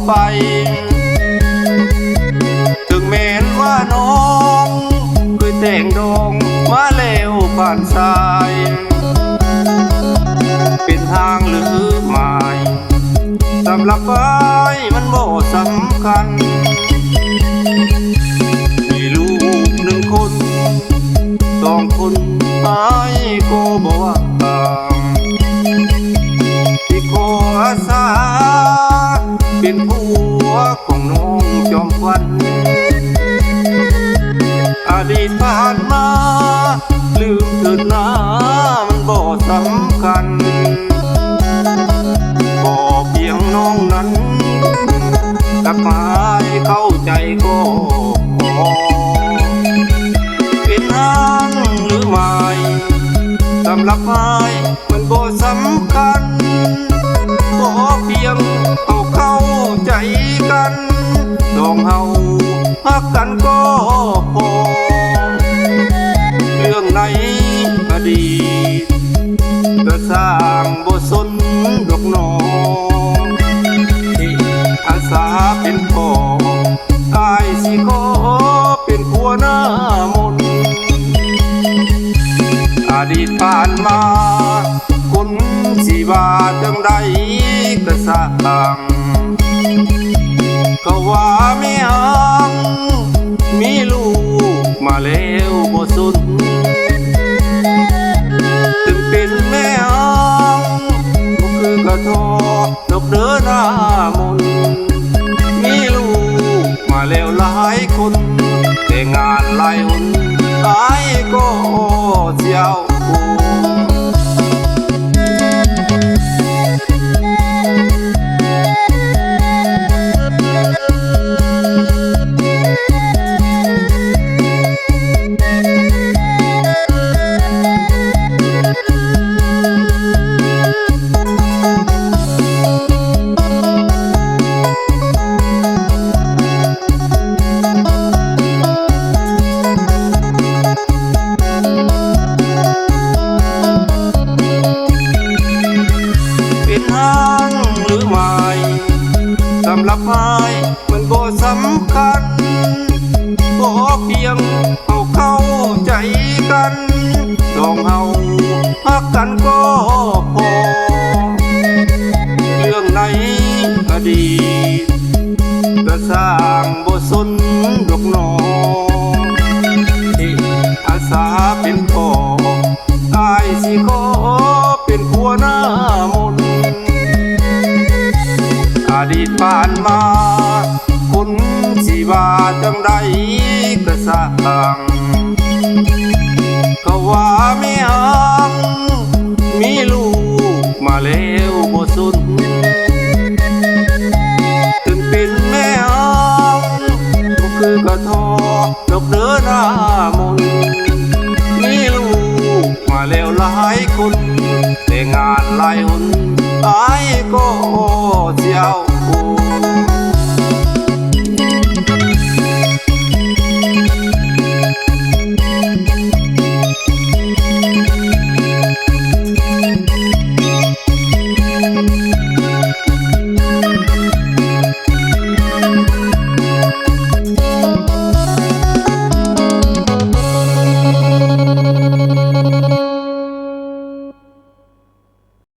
ไปถึงแม้นว่าน้องเคยแต่งดองมาแล้วผ่านสายเป็นทางหรือหมายสำหรับไปมันบ่สำคัญมีลูกหนึ่งคนสองคนไอ้ก็บอกว่าที่ขออาสาเป็นผัวของน้องจอมขวัญอดีตผ่านมาลืมเถิดนะมันบ่สำคัญบ่เพียงน้องนั้นกลับมาให้เข้าใจก็พอเป็นทางหรือไม่สำหรับไม้มันบ่สำคัญบ่เพียงเข้าใจกันสองเฮาฮักกันก็พอเรื่องในอดีตก็สร้างบ่สนดอกหนอที่อาสาเป็นพ่ออายสิขอเป็นผัวหน้ามนต์อดีตผ่านมาคนสิว่าจังใดก็สร้างก็ว่าไม่หังมีลูกมาแล้วบ่สนถึงเป็นแม่หังบ่คือกระทอดอกเดินหน้ามนมีลูกมาแล้วหลายคนแต่งานหลายหนตายก็เสียวหรือไม่สำหรับไม้มันบ่สำคัญบ่เพียงเข้าใจกันสองเฮาฮักกันก็พอเรื่องในอดีตก็สร้างบ่สนดอกหนอที่อาสาเป็นพ่ออายสิขอเป็นผัวหน้ามนต์อดีตผ่านมาคนสิว่าจังใดก็สร้างก็ว่าไม่หังมีลูกมาแล้วบ่สนถึงเป็นแม่หังก็คือกระทอดอกเดินหน้ามนมีลูกมาแล้วหลายคนแต่งานหลายหนตายก็เสียว